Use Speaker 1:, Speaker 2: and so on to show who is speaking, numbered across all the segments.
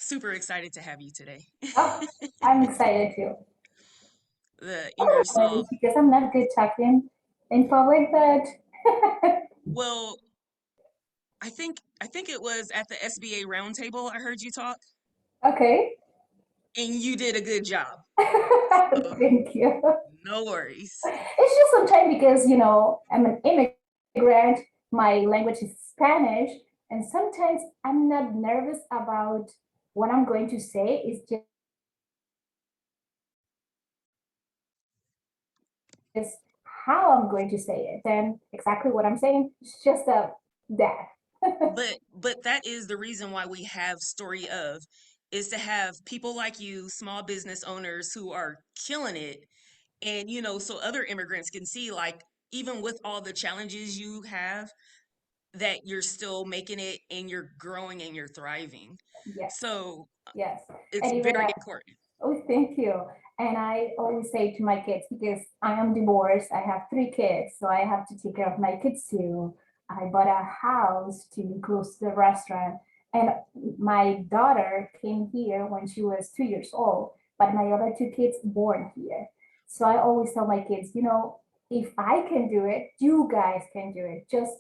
Speaker 1: Super excited to have you today.
Speaker 2: Oh, I'm excited too.
Speaker 1: The
Speaker 2: Apologies
Speaker 1: Ingersoll.
Speaker 2: because I'm not good talking in public, but
Speaker 1: Well, I think it was at the SBA roundtable I heard you talk,
Speaker 2: okay.
Speaker 1: and you did a good job. So
Speaker 2: Thank you.
Speaker 1: no worries.
Speaker 2: It's just sometimes because, I'm an immigrant, my language is Spanish, and sometimes I'm not nervous about what I'm going to say. It's just how I'm going to say it. And exactly what I'm saying, it's just that.
Speaker 1: But that is the reason why we have Story of, is to have people like you, small business owners who are killing it, and so other immigrants can see, like, even with all the challenges you have, that you're still making it and you're growing and you're thriving.
Speaker 2: Yes,
Speaker 1: So
Speaker 2: yes.
Speaker 1: it's
Speaker 2: And even
Speaker 1: very important.
Speaker 2: oh, thank you. And I always say to my kids, because I am divorced, I have three kids, so I have to take care of my kids too. I bought a house to close the restaurant. And my daughter came here when she was 2 years old, but my other two kids born here. So I always tell my kids, if I can do it, you guys can do it. Just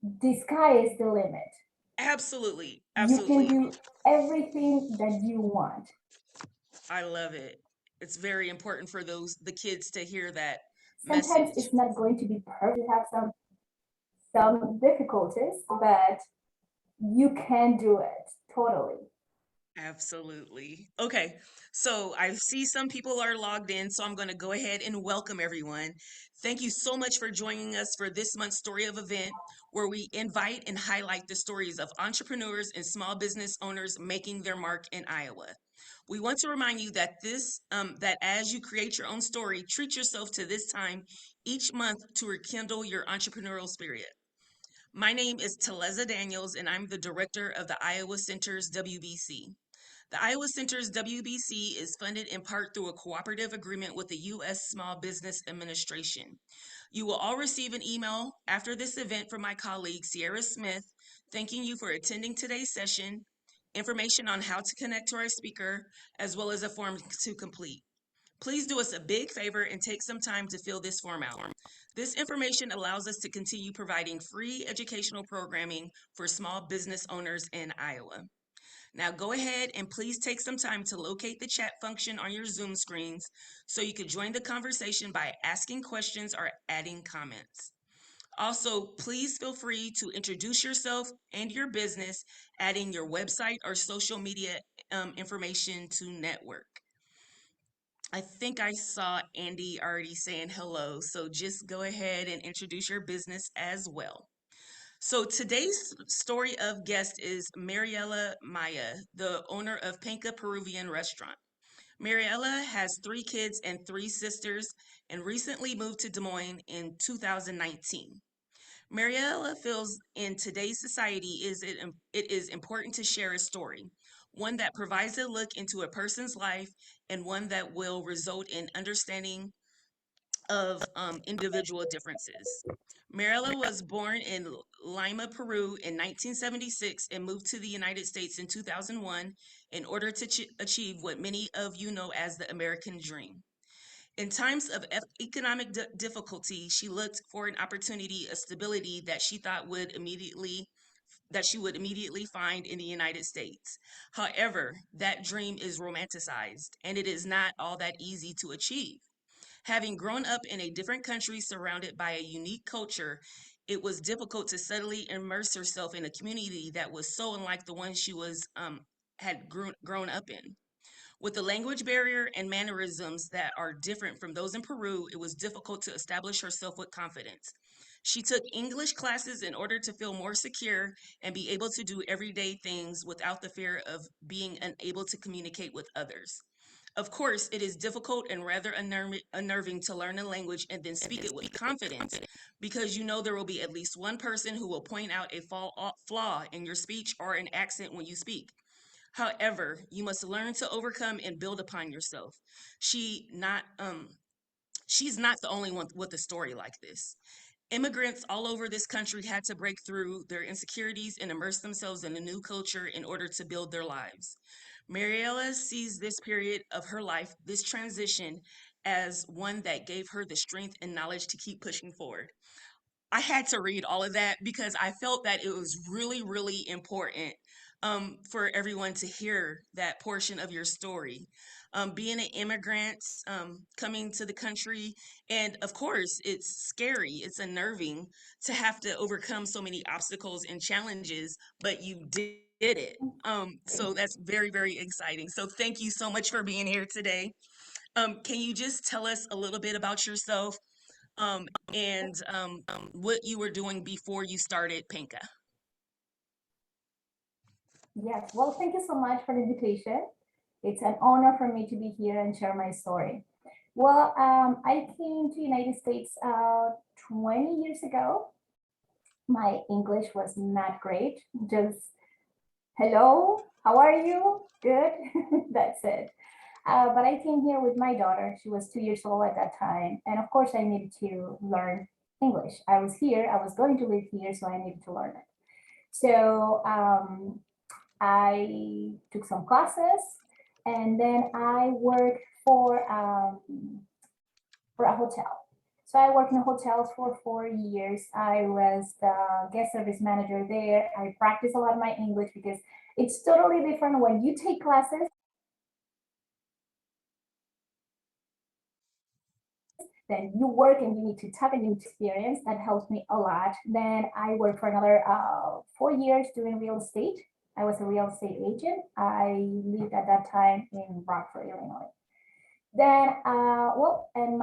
Speaker 2: the sky is the limit.
Speaker 1: Absolutely.
Speaker 2: You can
Speaker 1: Absolutely.
Speaker 2: do everything that you want.
Speaker 1: I love it. It's very important for the kids to hear that
Speaker 2: Sometimes
Speaker 1: message.
Speaker 2: it's not going to be perfect. You have some difficulties, but you can do it totally.
Speaker 1: Absolutely. Okay. So I see some people are logged in, so I'm going to go ahead and welcome everyone. Thank you so much for joining us for this month's Story of Event, where we invite and highlight the stories of entrepreneurs and small business owners making their mark in Iowa. We want to remind you that as you create your own story, treat yourself to this time each month to rekindle your entrepreneurial spirit. My name is Teleza Daniels, and I'm the director of the Iowa Center's WBC. The Iowa Center's WBC is funded in part through a cooperative agreement with the U.S. Small Business Administration. You will all receive an email after this event from my colleague, Sierra Smith, thanking you for attending today's session, information on how to connect to our speaker, as well as a form to complete. Please do us a big favor and take some time to fill this form out. This information allows us to continue providing free educational programming for small business owners in Iowa. Now go ahead and please take some time to locate the chat function on your Zoom screens so you can join the conversation by asking questions or adding comments. Also, please feel free to introduce yourself and your business, adding your website or social media information to network. I think I saw Andy already saying hello, so just go ahead and introduce your business as well. So today's story of guest is Mariela Maya, the owner of Panka Peruvian Restaurant. Mariela has three kids and three sisters and recently moved to Des Moines in 2019. Mariela feels in today's society it is important to share a story, one that provides a look into a person's life and one that will result in understanding of individual differences. Mariela was born in Lima, Peru in 1976 and moved to the United States in 2001 in order to achieve what many of you know as the American dream. In times of economic difficulty, she looked for an opportunity, a stability that she would immediately find in the United States. However, that dream is romanticized and it is not all that easy to achieve. Having grown up in a different country surrounded by a unique culture, it was difficult to suddenly immerse herself in a community that was so unlike the one she was had grown up in. With the language barrier and mannerisms that are different from those in Peru, it was difficult to establish herself with confidence. She took English classes in order to feel more secure and be able to do everyday things without the fear of being unable to communicate with others. Of course, it is difficult and rather unnerving to learn a language and then speak it with confidence because you know there will be at least one person who will point out a flaw in your speech or an accent when you speak. However, you must learn to overcome and build upon yourself. She not she's not the only one with a story like this. Immigrants all over this country had to break through their insecurities and immerse themselves in a new culture in order to build their lives. Mariela sees this period of her life, this transition, as one that gave her the strength and knowledge to keep pushing forward. I had to read all of that because I felt that it was really, really important for everyone to hear that portion of your story. Being an immigrant, coming to the country, and of course, it's scary, it's unnerving to have to overcome so many obstacles and challenges, but you did it. So that's very, very exciting. So thank you so much for being here today. Can you just tell us a little bit about yourself and what you were doing before you started Panka?
Speaker 2: Yes, well, thank you so much for the invitation. It's an honor for me to be here and share my story. Well, I came to United States 20 years ago. My English was not great, just hello, how are you? Good, that's it. But I came here with my daughter. She was 2 years old at that time. And of course, I needed to learn English. I was here, I was going to live here, so I needed to learn it. So I took some classes, and then I worked for a hotel. So I worked in hotels for 4 years. I was the guest service manager there. I practiced a lot of my English because it's totally different when you take classes, then you work and you need to talk and you experience. That helps me a lot. Then I worked for another 4 years doing real estate. I was a real estate agent. I lived at that time in Rockford, Illinois. Then, well, and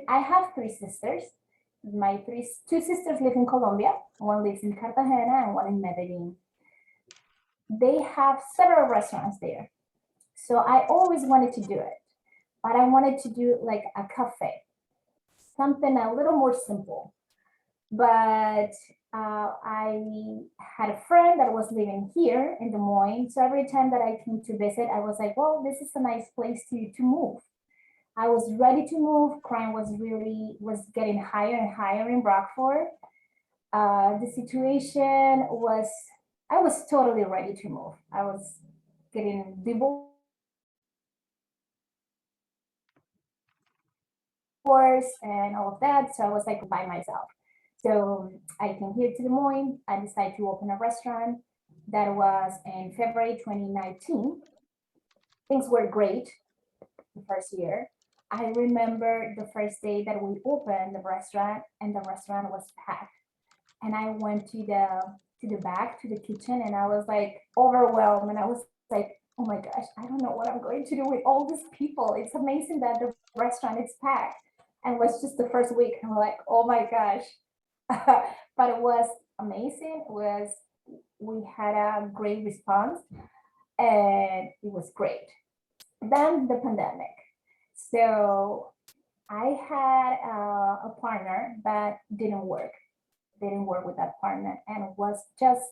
Speaker 2: I have three sisters. My two sisters live in Colombia. One lives in Cartagena and one in Medellin. They have several restaurants there. So I always wanted to do it, but I wanted to do like a cafe, something a little more simple. But I had a friend that was living here in Des Moines. So every time that I came to visit, I was like, well, this is a nice place to move. I was ready to move. Crime was getting higher and higher in Rockford. The situation was, I was totally ready to move. I was getting divorced and all of that. So I was like by myself. So I came here to Des Moines. I decided to open a restaurant. That was in February 2019. Things were great the first year. I remember the first day that we opened the restaurant and the restaurant was packed. And I went to the back to the kitchen and I was like overwhelmed and I was like, oh my gosh, I don't know what I'm going to do with all these people. It's amazing that the restaurant is packed. And it was just the first week and we're like, oh my gosh. But it was amazing. It was we had a great response and it was great. Then the pandemic. So I had a partner that didn't work with that partner, and it was just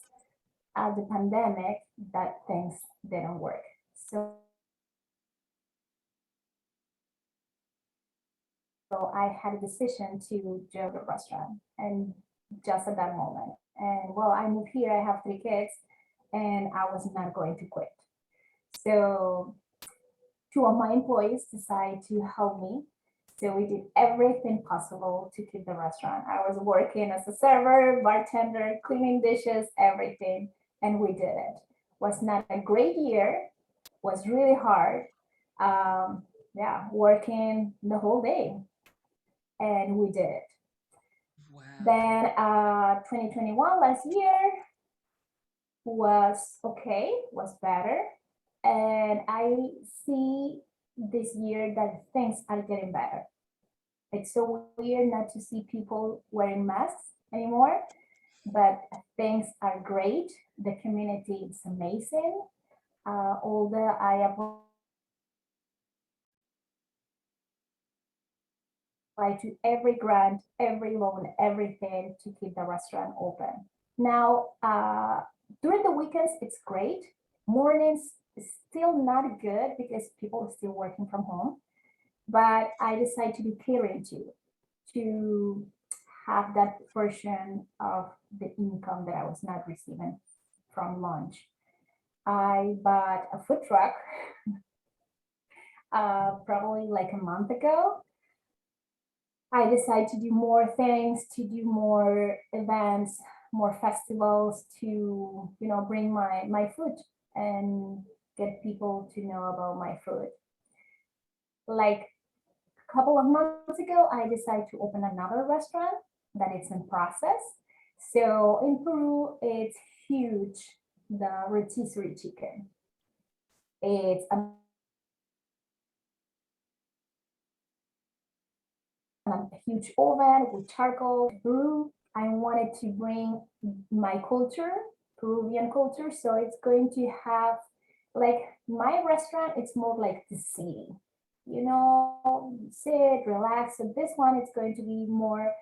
Speaker 2: at the pandemic that things didn't work. So I had a decision to join the restaurant, and just at that moment. And well, I moved here. I have three kids, and I was not going to quit. So two of my employees decided to help me. So we did everything possible to keep the restaurant. I was working as a server, bartender, cleaning dishes, everything, and we did it. Was not a great year, was really hard. Yeah, working the whole day, and we did it.
Speaker 1: Wow.
Speaker 2: Then 2021, last year, was okay, was better. And I see this year that things are getting better. It's so weird not to see people wearing masks anymore, but things are great. The community is amazing. Although I apply to every grant, every loan, everything to keep the restaurant open. Now, during the weekends, it's great. Mornings is still not good because people are still working from home. But I decided to do catering too, to have that portion of the income that I was not receiving from lunch. I bought a food truck probably like a month ago. I decided to do more things, to do more events, more festivals, to bring my food and get people to know about my food. Like a couple of months ago, I decided to open another restaurant that it's in process. So in Peru, it's huge, the rotisserie chicken. It's a huge oven with charcoal. Peru, I wanted to bring my culture, Peruvian culture. So it's going to have like my restaurant, it's more like the city. Sit, relax. So this one, it's going to be more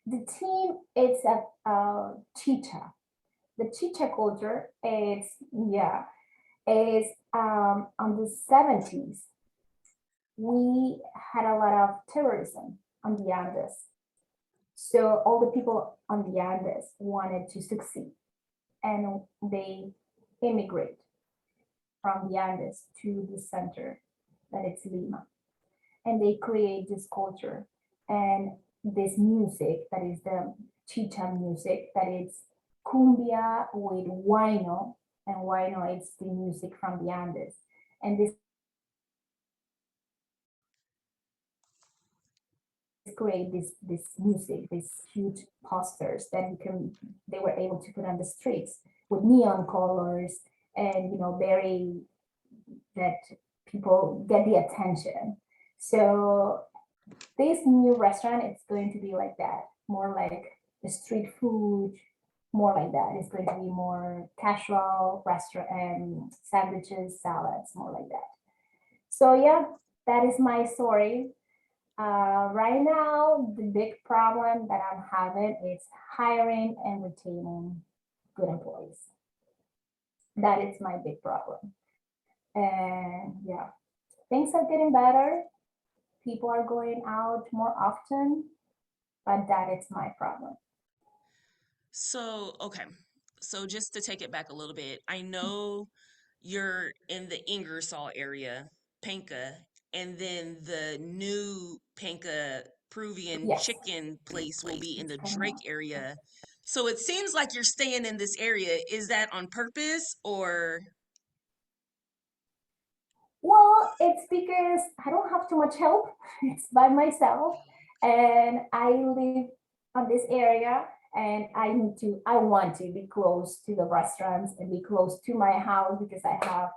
Speaker 2: the team. It's a chicha. The chicha culture is on the 70s. We had a lot of terrorism on the Andes. So all the people on the Andes wanted to succeed, and they immigrate from the Andes to the center, that it's Lima, and they create this culture and this music that is the chicha music, that is cumbia with huayno, and huayno is the music from the Andes, and this create this music, these huge posters that they were able to put on the streets with neon colors, and very that people get the attention. So this new restaurant, it's going to be like that, more like the street food, more like that. It's going to be more casual restaurant and sandwiches, salads, more like that. So yeah, that is my story. Right now, the big problem that I'm having is hiring and retaining good employees. That is my big problem. And yeah, things are getting better. People are going out more often, but that is my problem.
Speaker 1: So, okay. So just to take it back a little bit, I know you're in the Ingersoll area, Panka, and then the new Panka Peruvian
Speaker 2: Yes,
Speaker 1: chicken place will be in
Speaker 2: it's
Speaker 1: the
Speaker 2: coming
Speaker 1: Drake
Speaker 2: up.
Speaker 1: area. So it seems like you're staying in this area. Is that on purpose or
Speaker 2: Well, it's because I don't have too much help. It's by myself, and I live on this area, and I want to be close to the restaurants and be close to my house because I have,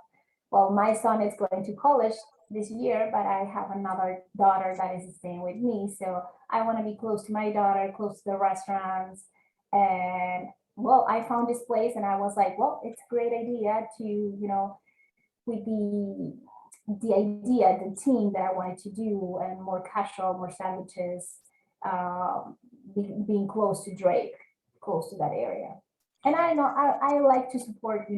Speaker 2: well, my son is going to college this year, but I have another daughter that is staying with me. So I want to be close to my daughter, close to the restaurants. And well, I found this place and I was like, well, it's a great idea to, with the idea, the team that I wanted to do, and more casual, more sandwiches, being close to Drake, close to that area. And
Speaker 1: okay.
Speaker 2: I know I like to support,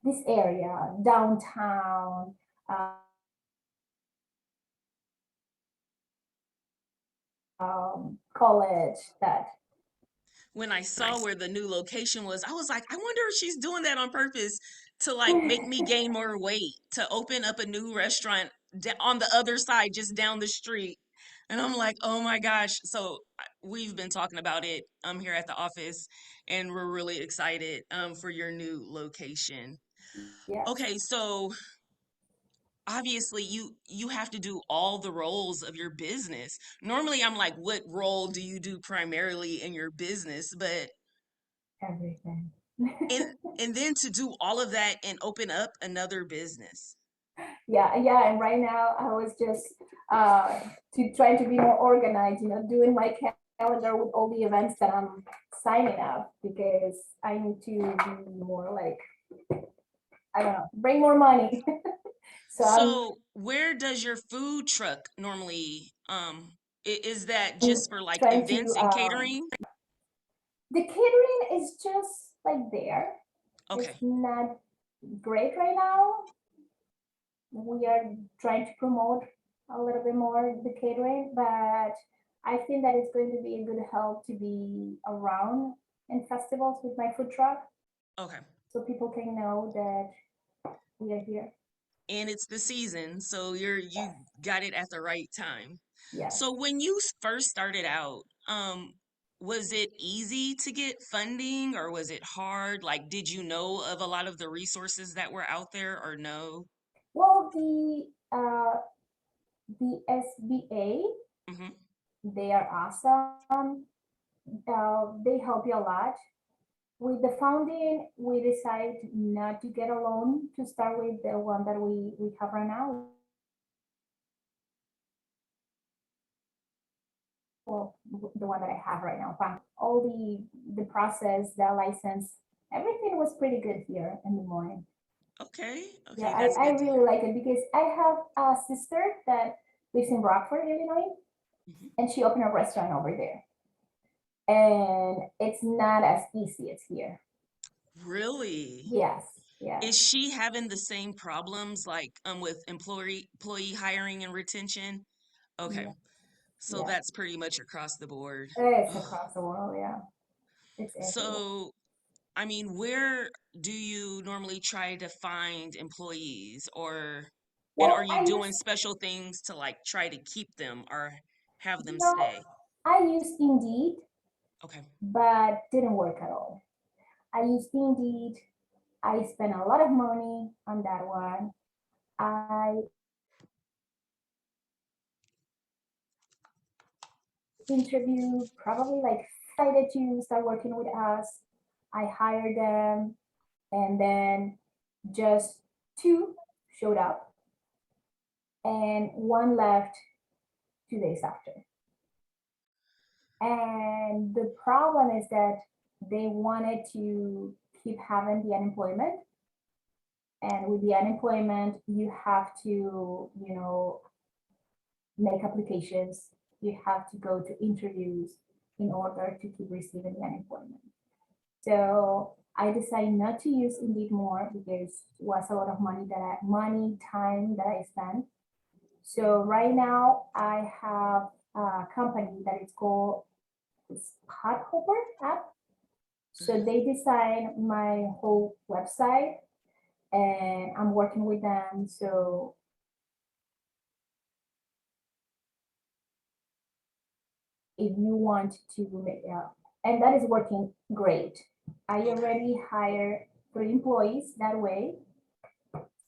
Speaker 2: this area, downtown, college, that.
Speaker 1: When I saw where the new location was, I was like, I wonder if she's doing that on purpose to like make me gain more weight, to open up a new restaurant on the other side, just down the street. And I'm like, oh my gosh. So we've been talking about it here at the office, and we're really excited for your new location.
Speaker 2: Yes,
Speaker 1: Okay, so obviously you have to do all the roles of your business. Normally I'm like, what role do you do primarily in your business? But
Speaker 2: everything.
Speaker 1: and and then to do all of that and open up another business.
Speaker 2: Yeah, and right now I was just to trying to be more organized, doing my calendar with all the events that I'm signing up, because I need to be more like, I don't know, bring more money. So I'm
Speaker 1: So where does your food truck normally is that just for like
Speaker 2: trying to
Speaker 1: events and catering?
Speaker 2: the catering is just like there. It's
Speaker 1: Okay.
Speaker 2: not great right now. We are trying to promote a little bit more the catering, but I think that it's going to be a good help to be around in festivals with my food truck
Speaker 1: Okay.
Speaker 2: so people can know that we are here.
Speaker 1: And it's the season, so you
Speaker 2: Yes,
Speaker 1: got it at the right time.
Speaker 2: yes.
Speaker 1: So when you first started out, was it easy to get funding or was it hard? Like, did you know of a lot of the resources that were out there or no?
Speaker 2: Well, the SBA,
Speaker 1: Hmm.
Speaker 2: they are awesome. They help you a lot. With the founding, we decided not to get a loan to start with the one that we have right now. Well, the one that I have right now. All the process, the license, everything was pretty good here in the morning.
Speaker 1: Okay.
Speaker 2: Yeah,
Speaker 1: Okay,
Speaker 2: I,
Speaker 1: that's
Speaker 2: I
Speaker 1: good to
Speaker 2: really like it because I have a sister that lives in Rockford, Illinois,
Speaker 1: hear.
Speaker 2: and she opened a restaurant over there. And it's not as easy as here.
Speaker 1: Really?
Speaker 2: Yes, yes,
Speaker 1: Is she having the same problems like with employee hiring and retention? Okay.
Speaker 2: yeah,
Speaker 1: So
Speaker 2: yeah.
Speaker 1: that's pretty much across the board.
Speaker 2: It's across the world, yeah. It's everywhere.
Speaker 1: So, I mean, where do you normally try to find employees and are
Speaker 2: Well,
Speaker 1: you doing special things to like try to keep them or have
Speaker 2: you
Speaker 1: them
Speaker 2: know,
Speaker 1: stay?
Speaker 2: I used Indeed,
Speaker 1: Okay.
Speaker 2: but didn't work at all. I used Indeed. I spent a lot of money on that one. I interviewed probably like decided to start working with us. I hired them, and then just two showed up, and one left 2 days after. And the problem is that they wanted to keep having the unemployment. And with the unemployment, you have to, make applications. You have to go to interviews in order to keep receiving the unemployment. So I decided not to use Indeed more because it was a lot of money, time that I spent. So right now I have a company that is called Spot Hopper app. So
Speaker 1: Mhm.
Speaker 2: they design my whole website and I'm working with them. So if you want to make and that is working great. I
Speaker 1: Okay.
Speaker 2: already hired 3 employees that way,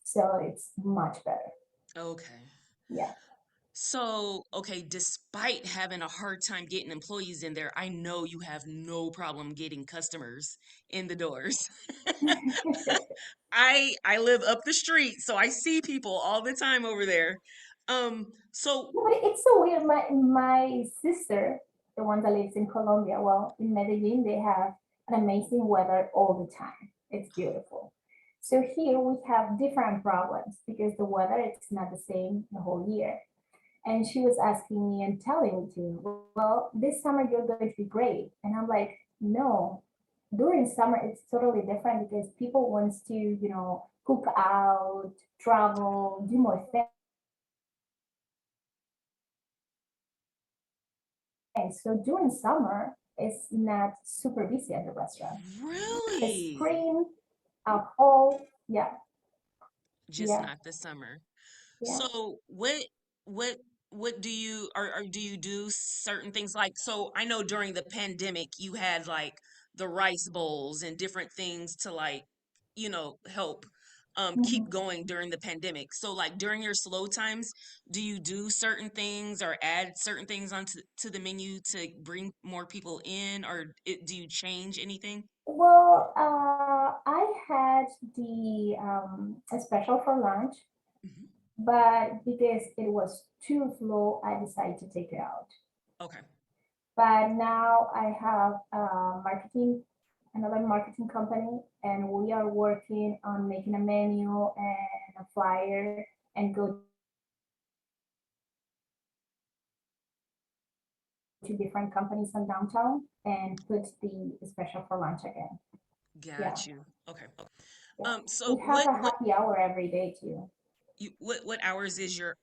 Speaker 2: so it's much better.
Speaker 1: Okay.
Speaker 2: Yeah.
Speaker 1: So, okay, despite having a hard time getting employees in there, I know you have no problem getting customers in the doors. I live up the street, so I see people all the time over there. So
Speaker 2: No, but it's so weird. My sister, the one that lives in Colombia, well, in Medellin, they have an amazing weather all the time. It's beautiful. So here we have different problems because the weather it's not the same the whole year. And she was asking me and telling me to, well, this summer you're going to be great. And I'm like, no, during summer it's totally different because people wants to, cook out, travel, do more things. So during summer, it's not super busy at the restaurant. The
Speaker 1: really,
Speaker 2: spring, fall, yeah,
Speaker 1: just
Speaker 2: yeah,
Speaker 1: not the summer.
Speaker 2: yeah.
Speaker 1: So what what do you or do you do certain things like so I know during the pandemic you had like the rice bowls and different things to like help keep
Speaker 2: Mhm.
Speaker 1: going during the pandemic. So like during your slow times, do you do certain things or add certain things onto to the menu to bring more people in or do you change anything?
Speaker 2: Well, I had the a special for lunch,
Speaker 1: Mhm.
Speaker 2: but because it was too slow, I decided to take it out.
Speaker 1: Okay.
Speaker 2: But now I have another marketing company, and we are working on making a menu and a flyer and go to different companies in downtown and put the special for lunch again. Yeah,
Speaker 1: Got you. Okay.
Speaker 2: yeah.
Speaker 1: So
Speaker 2: We have a
Speaker 1: what
Speaker 2: happy hour every day too.
Speaker 1: What hours is your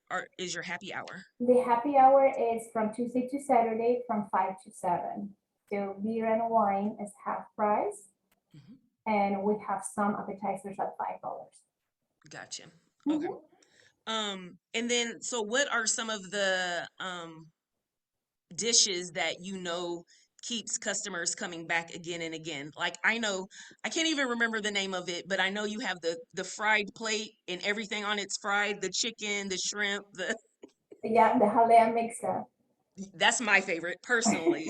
Speaker 1: happy hour?
Speaker 2: The happy hour is from Tuesday to Saturday from 5 to 7. So beer and wine is half price,
Speaker 1: Mhm.
Speaker 2: and we have some appetizers at $5.
Speaker 1: Gotcha. Okay.
Speaker 2: Mhm.
Speaker 1: And then so what are some of the dishes that keeps customers coming back again and again? Like I know I can't even remember the name of it, but I know you have the fried plate and everything on it's fried, the chicken, the shrimp, the
Speaker 2: Yeah, the halea mixer.
Speaker 1: that's my favorite personally.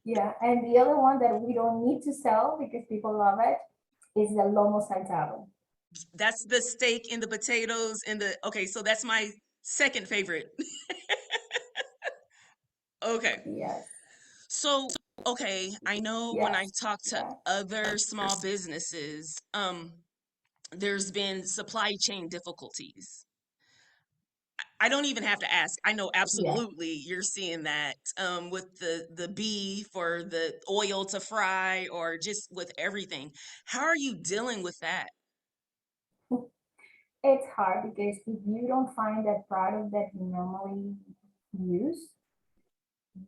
Speaker 2: Yeah, and the other one that we don't need to sell because people love it is the lomo saltado.
Speaker 1: That's the steak and the potatoes and the okay, so that's my second favorite. Okay.
Speaker 2: Yes,
Speaker 1: So, okay, I know when
Speaker 2: yes,
Speaker 1: I've talked to
Speaker 2: yeah,
Speaker 1: other small businesses, there's been supply chain difficulties. I don't even have to ask. I know
Speaker 2: yeah.
Speaker 1: absolutely you're seeing that with the beef or the oil to fry or just with everything. How are you dealing with that?
Speaker 2: It's hard because if you don't find that product that you normally use,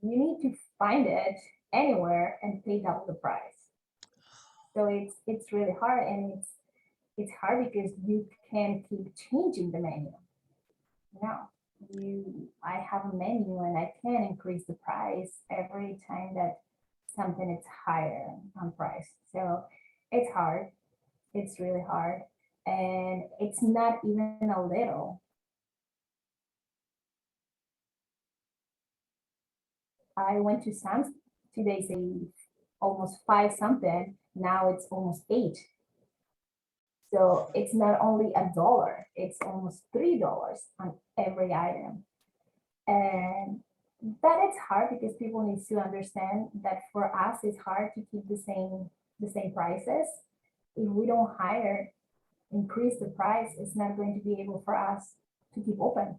Speaker 2: you need to find it anywhere and pay double the price. So it's really hard, and it's hard because you can keep changing the menu. No, I have a menu and I can increase the price every time that something is higher on price. So it's hard. It's really hard. And it's not even a little. I went to Sam's 2 days almost five something. Now it's almost eight. So it's not only a dollar, it's almost $3 on every item. And that it's hard because people need to understand that for us it's hard to keep the same prices. If we don't hire, increase the price, it's not going to be able for us to keep open.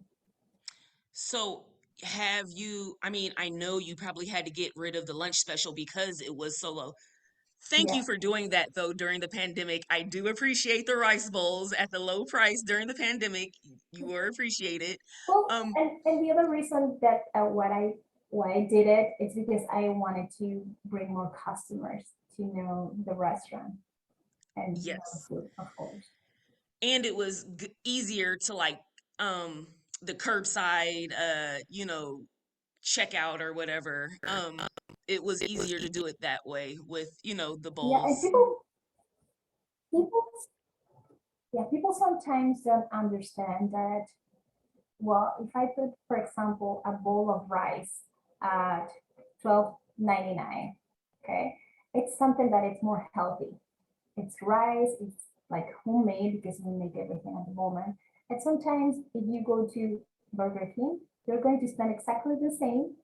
Speaker 1: So, have you, I mean, I know you probably had to get rid of the lunch special because it was so low. Thank you
Speaker 2: Yeah.
Speaker 1: for doing that though during the pandemic. I do appreciate the rice bowls at the low price during the pandemic. You were appreciated.
Speaker 2: Well,
Speaker 1: Um,
Speaker 2: and the other reason that why I did it is because I wanted to bring more customers to know the restaurant and know the
Speaker 1: yes.
Speaker 2: food, of course.
Speaker 1: And it was easier to like the curbside checkout or whatever. It was easier to do it that way with, the
Speaker 2: Yeah, and
Speaker 1: bowls.
Speaker 2: people yeah, people sometimes don't understand that. Well, if I put, for example, a bowl of rice at 12.99, okay, it's something that it's more healthy. It's rice, it's like homemade because we make everything at the moment. And sometimes if you go to Burger King, you're going to spend exactly the same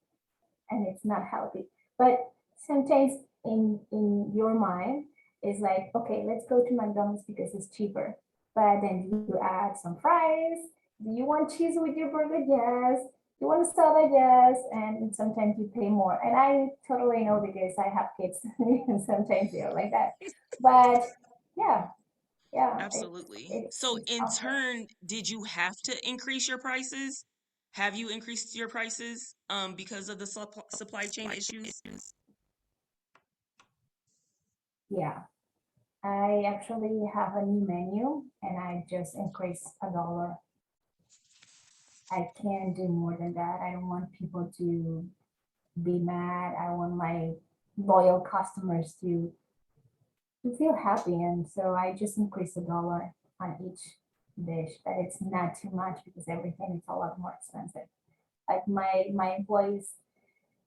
Speaker 2: and it's not healthy. But sometimes in your mind is like, okay, let's go to McDonald's because it's cheaper. But then you add some fries. Do you want cheese with your burger? Yes. Do you want a soda? Yes. And sometimes you pay more. And I totally know because I have kids and sometimes they're like that. But yeah, yeah, it's
Speaker 1: Absolutely.
Speaker 2: it's
Speaker 1: So
Speaker 2: it's
Speaker 1: in
Speaker 2: awful.
Speaker 1: turn, did you have to increase your prices? Have you increased your prices because of the supply chain issues?
Speaker 2: Yeah. I actually have a new menu and I just increased $1. I can't do more than that. I don't want people to be mad. I want my loyal customers to feel happy. And so I just increased $1 on each dish, but it's not too much because everything is a lot more expensive. Like my employees,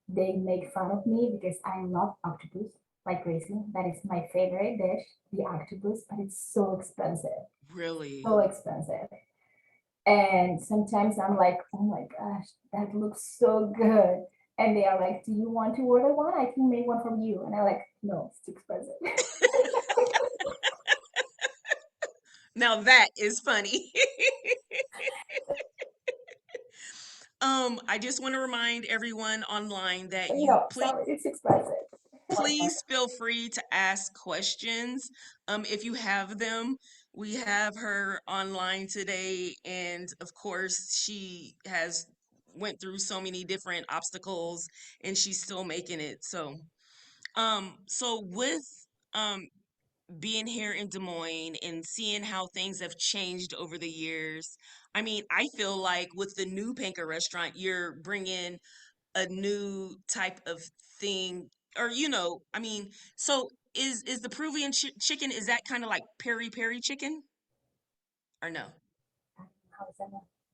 Speaker 2: they make fun of me because I love octopus like crazy. That is my favorite dish, the octopus, but it's so expensive.
Speaker 1: Really?
Speaker 2: So expensive. And sometimes I'm like, oh my gosh, that looks so good. And they are like, do you want to order one? I can make one from you. And I'm like, no, it's too expensive.
Speaker 1: Now that is funny. I just want to remind everyone online that you
Speaker 2: No, sorry, it's expensive.
Speaker 1: please feel free to ask questions if you have them. We have her online today, and of course, she has went through so many different obstacles, and she's still making it. So with um being here in Des Moines and seeing how things have changed over the years, I mean, I feel like with the new Panka restaurant, you're bringing a new type of thing, or I mean, so is the Peruvian chicken, is that kind of like peri peri chicken or no?
Speaker 2: How is that?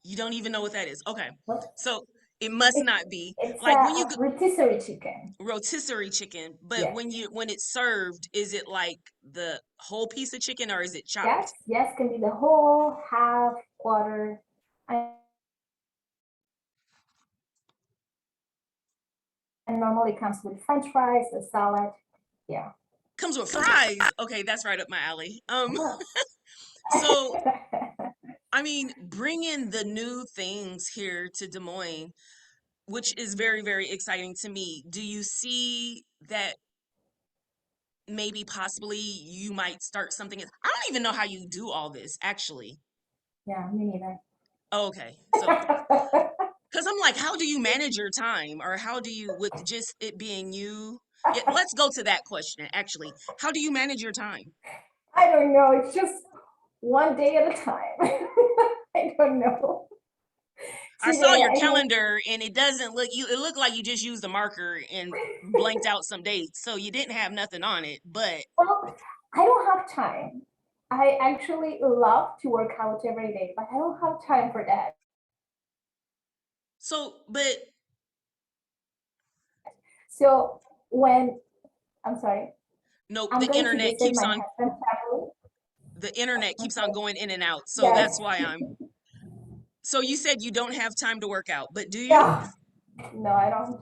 Speaker 1: You don't even know what that is. Okay.
Speaker 2: What?
Speaker 1: So it must
Speaker 2: It,
Speaker 1: not be
Speaker 2: it's
Speaker 1: like when you
Speaker 2: a rotisserie chicken.
Speaker 1: rotisserie chicken, but
Speaker 2: Yes.
Speaker 1: when it's served, is it like the whole piece of chicken or is it
Speaker 2: Yes.
Speaker 1: chopped?
Speaker 2: Yes. Can be the whole, half, quarter. And normally comes with French fries, a salad. Yeah.
Speaker 1: Comes with fries. Okay, that's right up my alley. So I mean, bringing the new things here to Des Moines, which is very, very exciting to me. Do you see that maybe possibly you might start something? I don't even know how you do all this, actually.
Speaker 2: Yeah, me neither.
Speaker 1: Oh, okay. So, because I'm like, how do you manage your time? Or how do you, with just it being you? Yeah, let's go to that question, actually. How do you manage your time?
Speaker 2: I don't know. It's just one day at a time. I don't know.
Speaker 1: I saw
Speaker 2: Today
Speaker 1: your
Speaker 2: I have,
Speaker 1: calendar and it doesn't look you it looked like you just used a marker and blanked out some dates. So you didn't have nothing on it. But
Speaker 2: well, I don't have time. I actually love to work out every day, but I don't have time for that.
Speaker 1: but
Speaker 2: So when I'm sorry,
Speaker 1: no,
Speaker 2: I'm going to visit my husband's family.
Speaker 1: the internet
Speaker 2: I'm
Speaker 1: keeps on
Speaker 2: sorry.
Speaker 1: going in and out. So that's
Speaker 2: Yes.
Speaker 1: why I'm so you said you don't have time to work out, but do you?
Speaker 2: No, no, I don't.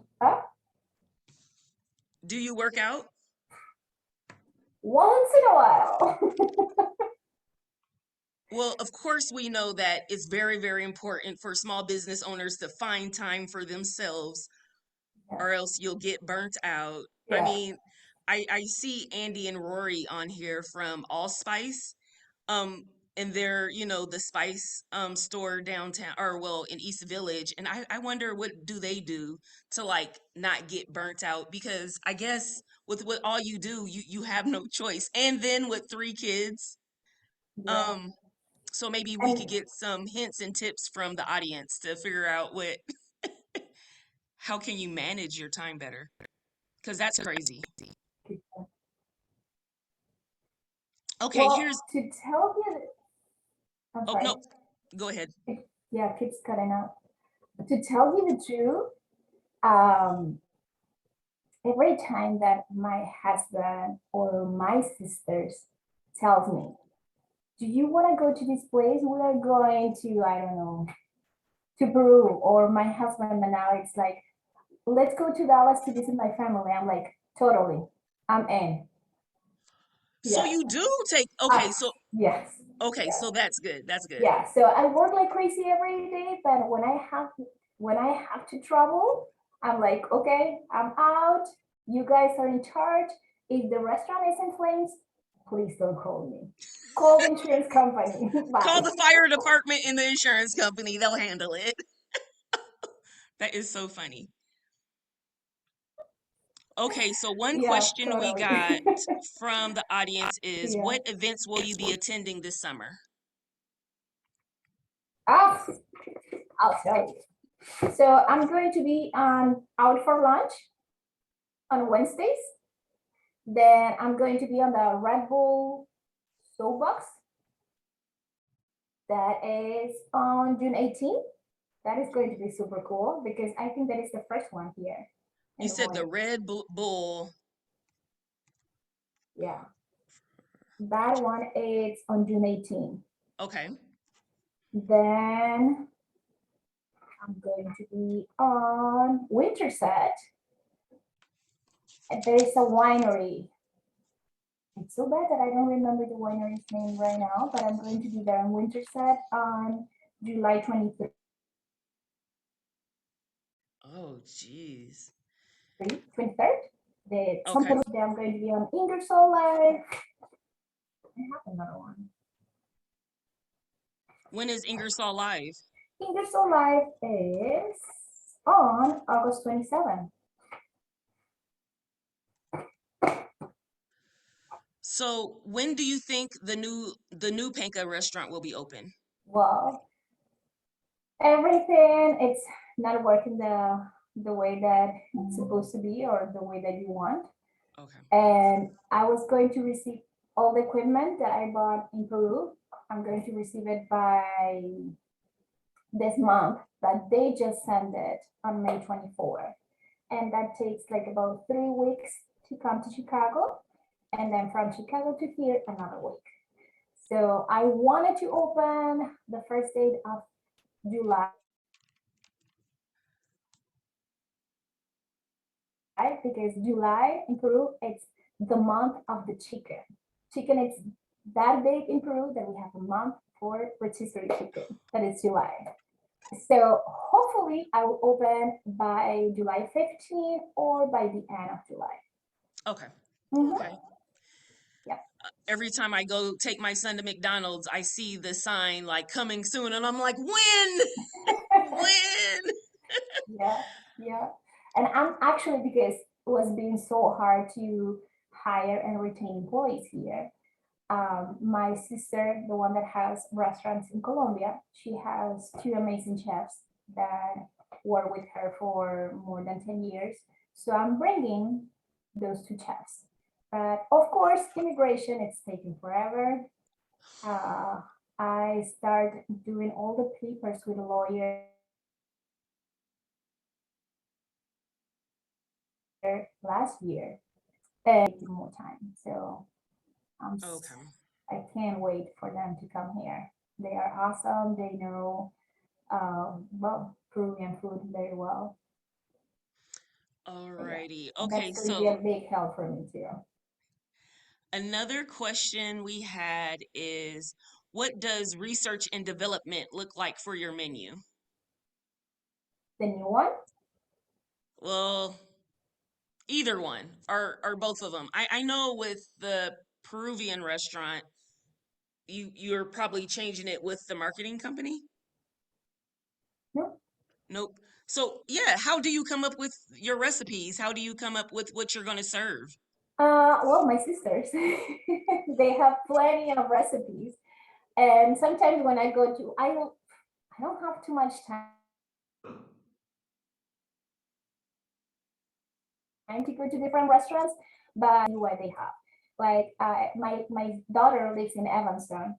Speaker 1: Do you work out?
Speaker 2: Once in a while.
Speaker 1: Well, of course, we know that it's very, very important for small business owners to find time for themselves,
Speaker 2: Yes.
Speaker 1: or else you'll get burnt out. I
Speaker 2: Yeah.
Speaker 1: mean, I see Andy and Rory on here from Allspice, um, and they're, the spice store downtown, or well, in East Village, and I wonder what do they do to like not get burnt out, because I guess with what all you do, you have no choice. And then with three kids,
Speaker 2: Yeah.
Speaker 1: um, so maybe we could
Speaker 2: And
Speaker 1: get some hints and tips from the audience to figure out what how can you manage your time better? Because that's crazy. Okay,
Speaker 2: well,
Speaker 1: here's
Speaker 2: to tell you, I'm
Speaker 1: oh no,
Speaker 2: sorry.
Speaker 1: go ahead.
Speaker 2: Yeah, keeps cutting out. To tell you the truth, um, every time that my husband or my sisters tells me, "Do you want to go to this place? We are going to, I don't know, to Peru." Or my husband and now it's like, "Let's go to Dallas to visit my family." I'm like, totally, I'm in.
Speaker 1: So
Speaker 2: Yeah.
Speaker 1: you do take
Speaker 2: Ah, yes.
Speaker 1: okay,
Speaker 2: Yeah.
Speaker 1: so that's good. That's good.
Speaker 2: Yeah. So I work like crazy every day, but when I have to travel, I'm like, okay, I'm out. You guys are in charge. If the restaurant is in flames, please don't call me. Call the insurance company.
Speaker 1: Call
Speaker 2: Bye.
Speaker 1: the fire department and the insurance company. They'll handle it. That is so funny. Okay, so one
Speaker 2: Yeah,
Speaker 1: question we
Speaker 2: totally.
Speaker 1: got from the audience is
Speaker 2: Yeah.
Speaker 1: what events will you be attending this summer?
Speaker 2: Ah, I'll tell you. So I'm going to be out for lunch on Wednesdays. Then I'm going to be on the Red Bull Soapbox. That is on June 18th. That is going to be super cool because I think that is the first one here
Speaker 1: You
Speaker 2: in Des
Speaker 1: said the
Speaker 2: Moines.
Speaker 1: Red Bull.
Speaker 2: Yeah, that one is on June 18th.
Speaker 1: Okay.
Speaker 2: Then I'm going to be on Winterset. There is a winery. It's so bad that I don't remember the winery's name right now, but I'm going to be there on Winterset on July 23rd.
Speaker 1: Oh, jeez.
Speaker 2: 23rd. Some
Speaker 1: Okay.
Speaker 2: people say I'm going to be on Ingersoll Live. I have another one.
Speaker 1: When is Ingersoll live?
Speaker 2: Ingersoll Live is on August 27th.
Speaker 1: So when do you think the new Panka restaurant will be open?
Speaker 2: Well, everything it's not working the way that it's supposed to be or the way that you want.
Speaker 1: Okay.
Speaker 2: And I was going to receive all the equipment that I bought in Peru. I'm going to receive it by this month, but they just sent it on May 24th. And that takes like about 3 weeks to come to Chicago. And then from Chicago to here, another week. So I wanted to open the first date of July because July in Peru, it's the month of the chicken. Chicken, it's that big in Peru that we have a month for rotisserie chicken, that is July. So hopefully I will open by July 15th or by the end of July.
Speaker 1: Okay.
Speaker 2: Mhm.
Speaker 1: Okay.
Speaker 2: Yeah,
Speaker 1: Every time I go take my son to McDonald's, I see the sign like coming soon, and I'm like, when? When?
Speaker 2: yeah, yeah. And I'm actually because it was being so hard to hire and retain employees here. My sister, the one that has restaurants in Colombia, she has two amazing chefs that work with her for more than 10 years. So I'm bringing those two chefs. But of course, immigration, it's taking forever. Uh, I start doing all the papers with a lawyer last year and taking more time. So I'm
Speaker 1: Okay.
Speaker 2: I can't wait for them to come here. They are awesome. They know well Peruvian food very well. So yeah,
Speaker 1: Alrighty.
Speaker 2: and
Speaker 1: Okay,
Speaker 2: that's going to be a
Speaker 1: so
Speaker 2: big help for me too.
Speaker 1: another question we had is, what does research and development look like for your menu?
Speaker 2: The new one?
Speaker 1: Well, either one or both of them. I know with the Peruvian restaurant, you're probably changing it with the marketing company.
Speaker 2: No.
Speaker 1: Nope. So yeah, how do you come up with your recipes? How do you come up with what you're going to serve?
Speaker 2: Well, my sisters, they have plenty of recipes, and sometimes when I go to, I don't have too much time to go to different restaurants, but what they have. Like my daughter lives in Evanston,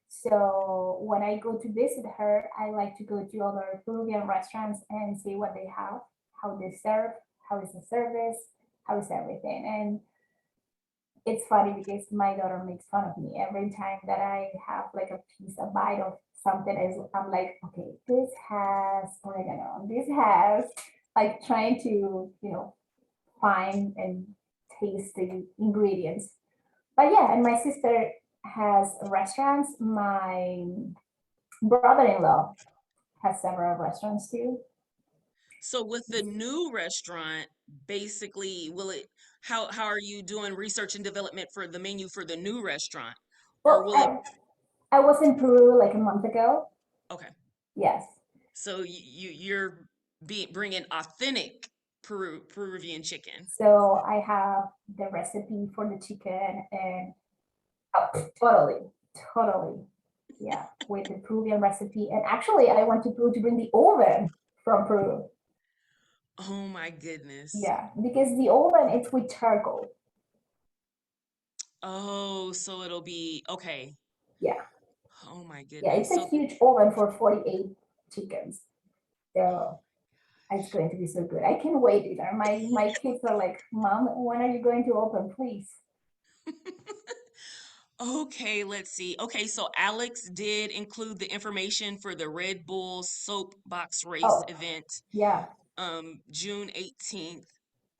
Speaker 2: so when I go to visit her, I like to go to other Peruvian restaurants and see what they have, how they serve, how is the service, how is everything. And it's funny because my daughter makes fun of me every time that I have like a piece, a bite of something. I'm like, okay, this has oregano, this has like trying to, find and taste the ingredients. But yeah, and my sister has restaurants. My brother-in-law has several restaurants too.
Speaker 1: So with the new restaurant, basically, will it how are you doing research and development for the menu for the new restaurant? Or
Speaker 2: Well,
Speaker 1: will it
Speaker 2: I was in Peru like a month ago.
Speaker 1: okay.
Speaker 2: Yes.
Speaker 1: So you're bringing authentic Peruvian chicken.
Speaker 2: So I have the recipe for the chicken and oh, totally, totally. Yeah, with the Peruvian recipe. And actually, I went to Peru to bring the oven from Peru.
Speaker 1: Oh my goodness.
Speaker 2: Yeah, because the oven it's with charcoal.
Speaker 1: Oh, so it'll be okay.
Speaker 2: Yeah,
Speaker 1: Oh my
Speaker 2: yeah, it's
Speaker 1: goodness.
Speaker 2: a
Speaker 1: So
Speaker 2: huge oven for 48 chickens. So it's going to be so good. I can't wait either. My kids are like, Mom, when are you going to open, please?
Speaker 1: okay, let's see. Okay, so Alex did include the information for the Red Bull Soapbox Race
Speaker 2: Oh,
Speaker 1: event,
Speaker 2: yeah,
Speaker 1: June 18th.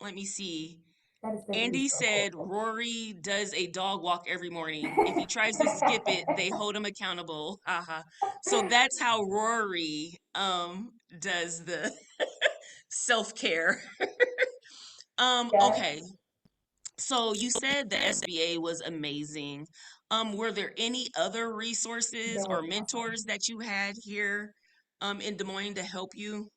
Speaker 1: Let me see.
Speaker 2: that is going to be
Speaker 1: Andy
Speaker 2: so
Speaker 1: said
Speaker 2: cool.
Speaker 1: Rory does a dog walk every morning. If he tries to skip it, they hold him accountable. Haha. So that's how Rory does the self-care.
Speaker 2: Yeah.
Speaker 1: Okay. So you said the SBA was amazing. Were there any other
Speaker 2: They
Speaker 1: resources or
Speaker 2: were awesome.
Speaker 1: mentors that you had here in Des Moines to help you?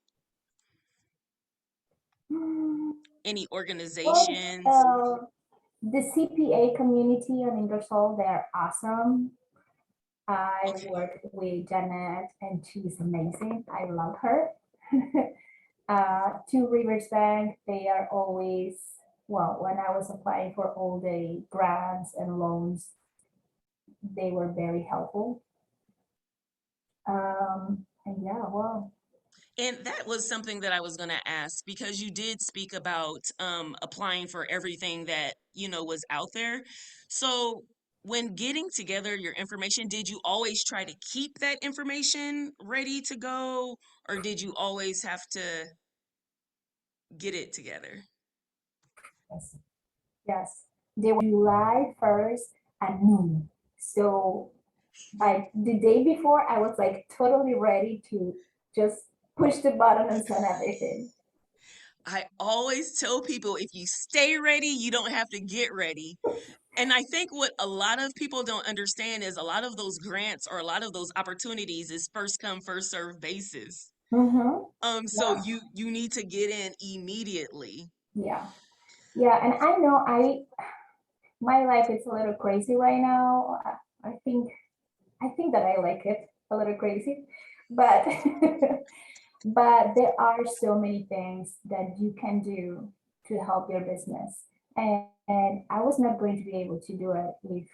Speaker 2: Hmm,
Speaker 1: Any
Speaker 2: Well,
Speaker 1: organizations?
Speaker 2: the CPA community on Ingersoll, they're awesome. I
Speaker 1: Okay.
Speaker 2: worked with Janet and she's amazing. I love her. To Rivers Bank, they are always, well, when I was applying for all the grants and loans, they were very helpful. And yeah, well,
Speaker 1: And that was something that I was going to ask because you did speak about applying for everything that, was out there. So, when getting together your information, did you always try to keep that information ready to go, or did you always have to get it together?
Speaker 2: yes, yes. They were July 1st at noon. So by the day before, I was like totally ready to just push the button and send everything.
Speaker 1: I always tell people if you stay ready, you don't have to get ready. And I think what a lot of people don't understand is a lot of those grants or a lot of those opportunities is first come, first serve basis.
Speaker 2: Mm-hmm.
Speaker 1: So
Speaker 2: Yeah,
Speaker 1: you need to get in immediately.
Speaker 2: yeah, yeah. And I know my life is a little crazy right now. I think that I like it a little crazy, but but there are so many things that you can do to help your business. And I was not going to be able to do it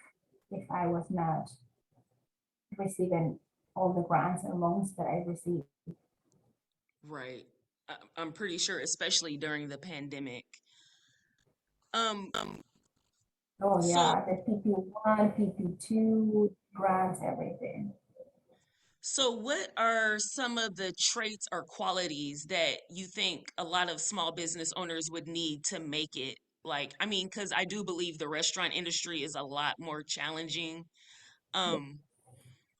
Speaker 2: if I was not receiving all the grants and loans that I received.
Speaker 1: Right. I'm pretty sure, especially during the pandemic. Um,
Speaker 2: Oh
Speaker 1: so
Speaker 2: yeah, the PP1, PP2, grants, everything.
Speaker 1: so what are some of the traits or qualities that you think a lot of small business owners would need to make it like, I mean, because I do believe the restaurant industry is a lot more challenging. Um,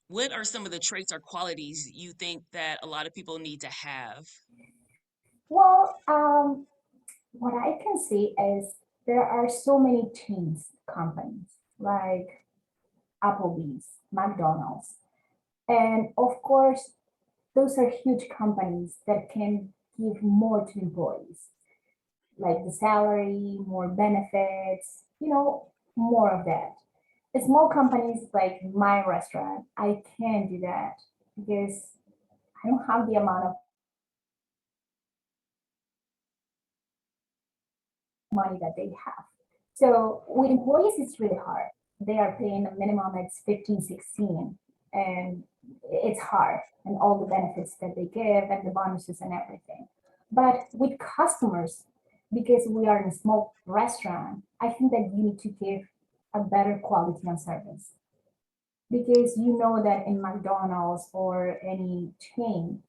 Speaker 1: what are some of the traits or qualities you think that a lot of people need to have?
Speaker 2: Well, what I can see is there are so many chains companies like Applebee's, McDonald's, and of course, those are huge companies that can give more to employees, like the salary, more benefits, more of that. The small companies like my restaurant, I can't do that because I don't have the amount of money that they have. So with employees, it's really hard. They are paying a minimum, it's 15, 16, and it's hard, and all the benefits that they give and the bonuses and everything. But with customers, because we are in a small restaurant, I think that you need to give a better quality on service. Because you know that in McDonald's or any chain,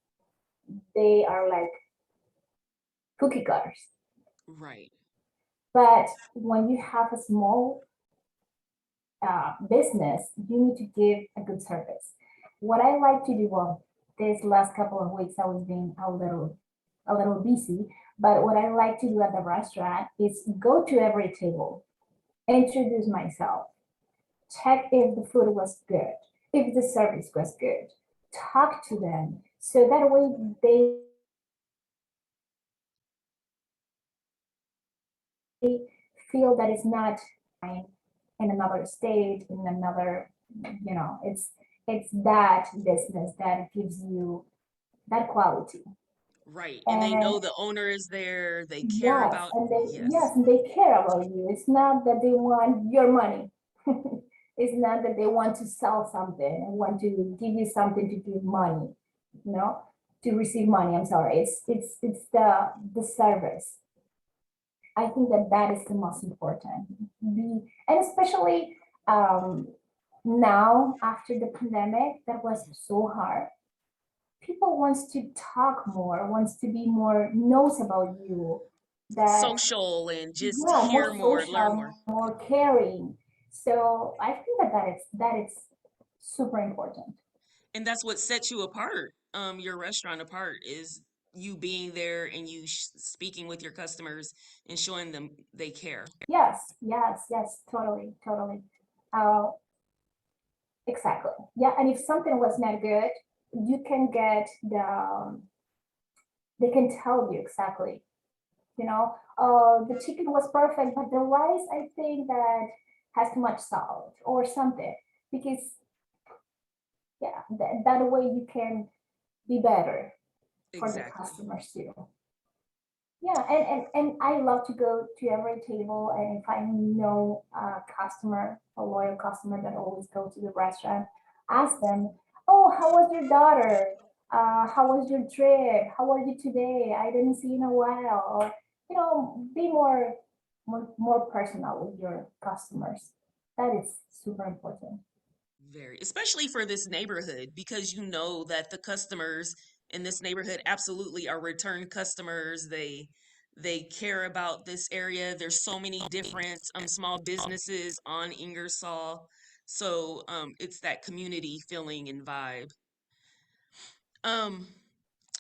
Speaker 2: they are like cookie cutters.
Speaker 1: Right.
Speaker 2: But when you have a small business, you need to give a good service. What I like to do, well, this last couple of weeks I was being a little busy, but what I like to do at the restaurant is go to every table, introduce myself, check if the food was good, if the service was good, talk to them, so that way they feel that it's not in another state, in another, it's that business that gives you that quality.
Speaker 1: Right. And they
Speaker 2: And
Speaker 1: know the owner is there. They care
Speaker 2: yes,
Speaker 1: about,
Speaker 2: and
Speaker 1: yes.
Speaker 2: they care about you. It's not that they want your money. It's not that they want to sell something and want to give you something to give money, you know, to receive money. I'm sorry. It's the service. I think that that is the most important. And especially um, now after the pandemic, that was so hard. People wants to talk more, wants to be more, knows about you. That
Speaker 1: Social and just
Speaker 2: yeah, more
Speaker 1: hear more, learn more.
Speaker 2: social, more caring. So I think that that is super important.
Speaker 1: And that's what sets you apart, your restaurant apart is you being there and you speaking with your customers and showing them they care.
Speaker 2: Yes, yes, yes, totally, totally. Uh, exactly. Yeah, and if something was not good, you can get they can tell you exactly. The chicken was perfect, but the rice, I think that has too much salt or something. Because yeah, that way you can be better for the
Speaker 1: Exactly.
Speaker 2: customers too. Yeah, and I love to go to every table, and if I know a customer, a loyal customer that always go to the restaurant, ask them, "Oh, how was your daughter? How was your trip? How are you today? I didn't see you in a while." Or be more personal with your customers. That is super important.
Speaker 1: Very, especially for this neighborhood, because you know that the customers in this neighborhood absolutely are return customers. They care about this area. There's so many different small businesses on Ingersoll. So it's that community feeling and vibe. Um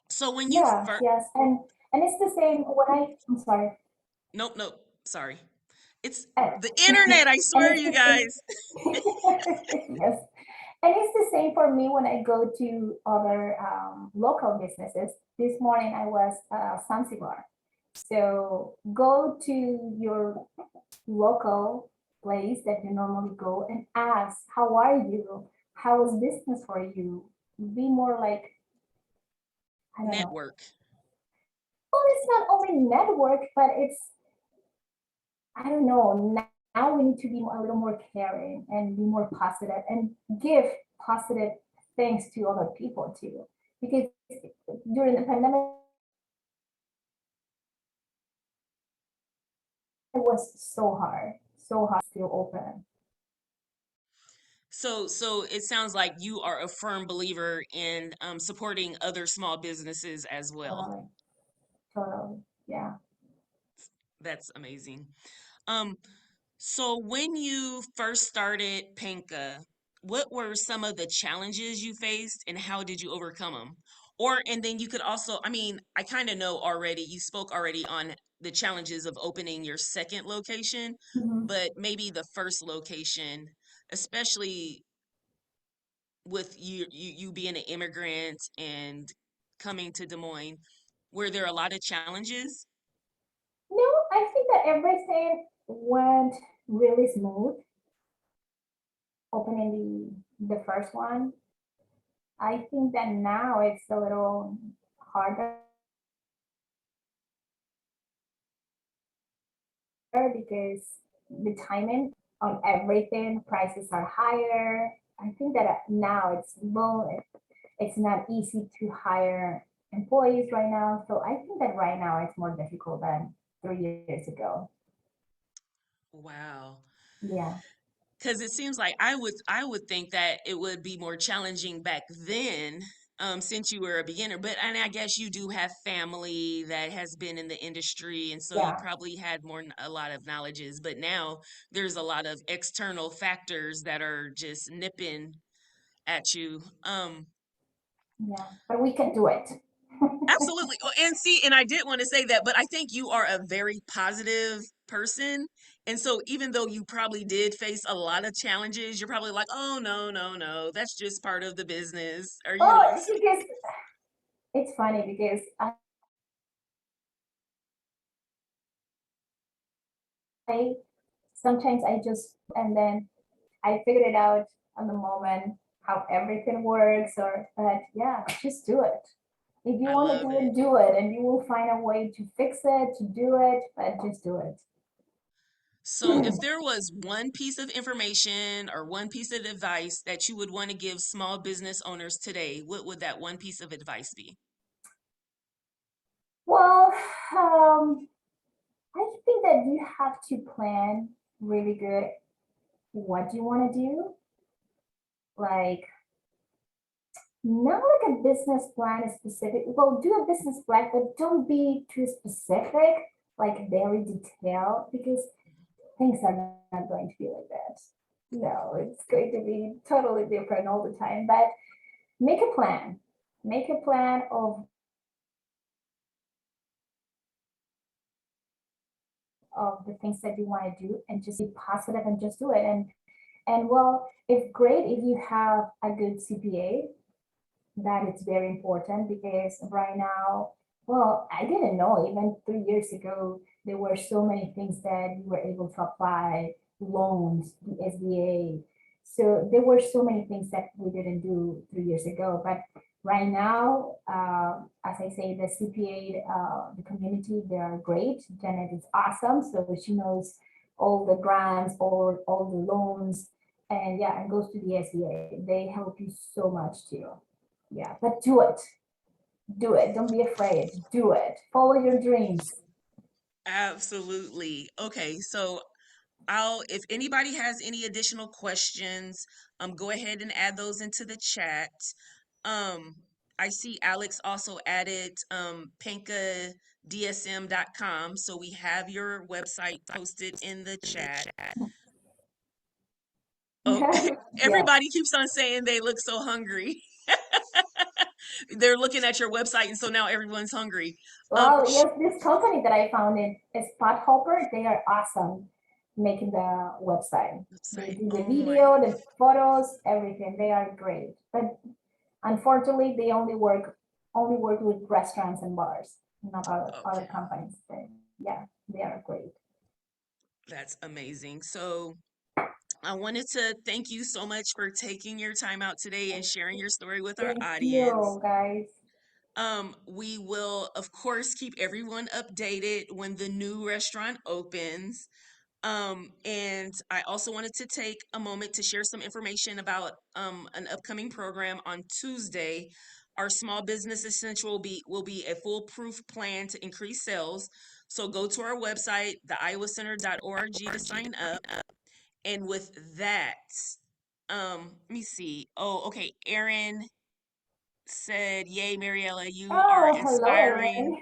Speaker 1: so when you
Speaker 2: Yes,
Speaker 1: first
Speaker 2: yes, and it's the same when I'm sorry.
Speaker 1: nope, nope, sorry. It's
Speaker 2: And,
Speaker 1: the internet, I
Speaker 2: and
Speaker 1: swear
Speaker 2: it's
Speaker 1: you
Speaker 2: the same.
Speaker 1: guys.
Speaker 2: Yes, and it's the same for me when I go to other local businesses. This morning I was Zanzibar. So go to your local place that you normally go and ask, how are you? How is business for you? Be more like, I don't know.
Speaker 1: Network.
Speaker 2: Well, it's not only network, but I don't know. Now we need to be a little more caring and be more positive and give positive things to other people too. Because during the pandemic, it was so hard to open.
Speaker 1: So it sounds like you are a firm believer in supporting other small businesses as well.
Speaker 2: Totally, totally. Yeah.
Speaker 1: That's amazing. Um, so when you first started Panka, what were some of the challenges you faced and how did you overcome them? Or, and then you could also, I mean, I kind of know already, you spoke already on the challenges of opening your second location,
Speaker 2: Mhm.
Speaker 1: but maybe the first location, especially with you being an immigrant and coming to Des Moines, were there a lot of challenges?
Speaker 2: No, I think that everything went really smooth opening the first one. I think that now it's a little harder because the timing on everything, prices are higher. I think that now it's not easy to hire employees right now. So I think that right now it's more difficult than 3 years ago.
Speaker 1: Wow.
Speaker 2: Yeah,
Speaker 1: Because it seems like I would think that it would be more challenging back then, since you were a beginner. But and I guess you do have family that has been in the industry, and so you
Speaker 2: yeah,
Speaker 1: probably had a lot of knowledges. But now there's a lot of external factors that are just nipping at you.
Speaker 2: yeah. But we can do it.
Speaker 1: Absolutely. Well, and see, and I did want to say that, but I think you are a very positive person. And so even though you probably did face a lot of challenges, you're probably like, oh, no, no, no, that's just part of the business. Or,
Speaker 2: Oh, because it's funny because I sometimes I just and then I figured it out on the moment how everything works or but yeah, just do it. If you
Speaker 1: I
Speaker 2: want to
Speaker 1: love it.
Speaker 2: do it and you will find a way to fix it, to do it, but just do it.
Speaker 1: So if there was one piece of information or one piece of advice that you would want to give small business owners today, what would that one piece of advice be?
Speaker 2: Well, um, I think that you have to plan really good what you want to do. Like not like a business plan is specific. Well, do a business plan, but don't be too specific, like very detailed, because things are not going to be like that. No, it's going to be totally different all the time. But make a plan. Make a plan of the things that you want to do and just be positive and just do it. And And well, it's great if you have a good CPA. That is very important because right now, well, I didn't know even 3 years ago, there were so many things that you were able to apply, loans, the SBA. So there were so many things that we didn't do 3 years ago. But right now, as I say, the CPA, the community, they are great. Janet is awesome. So she knows all the grants, all the loans, and yeah, and goes to the SBA. They help you so much too. Yeah, but do it. Do it. Don't be afraid. Do it. Follow your dreams.
Speaker 1: Absolutely. Okay, so I'll if anybody has any additional questions, go ahead and add those into the chat. Um, I see Alex also added pankadsm.com, so we have your website posted in the chat. Oh,
Speaker 2: Yeah.
Speaker 1: everybody keeps on saying they look so hungry. They're looking at your website, and so now everyone's hungry.
Speaker 2: Well, yes, this company that I founded is Spot Hopper. They are awesome making the website. They
Speaker 1: Website.
Speaker 2: do the
Speaker 1: Oh my.
Speaker 2: video, the photos, everything. They are great. But unfortunately, they only work with restaurants and bars, not other
Speaker 1: Okay,
Speaker 2: companies. But yeah, they are great.
Speaker 1: that's amazing. So I wanted to thank you so much for taking your time out today and sharing your story with our
Speaker 2: Thank
Speaker 1: audience.
Speaker 2: you, guys.
Speaker 1: We will, of course, keep everyone updated when the new restaurant opens. And I also wanted to take a moment to share some information about an upcoming program on Tuesday. Our small business essential will be a foolproof plan to increase sales. So go to our website, theiowacenter.org, to sign up. And with that, let me see. Oh, okay. Aaron said, "Yay, Mariela, you are
Speaker 2: Oh, hello,
Speaker 1: inspiring
Speaker 2: Aaron.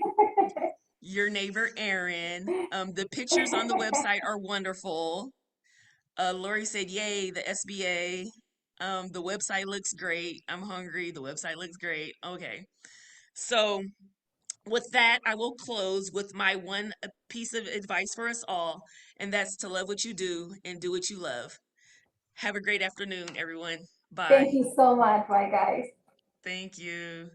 Speaker 1: your neighbor Aaron. The pictures on the website are wonderful." Lori said, "Yay, the SBA. The website looks great. I'm hungry. The website looks great." Okay. So with that, I will close with my one piece of advice for us all, and that's to love what you do and do what you love. Have a great afternoon, everyone.
Speaker 2: Thank
Speaker 1: Bye.
Speaker 2: you so much. Bye, guys.
Speaker 1: Thank you.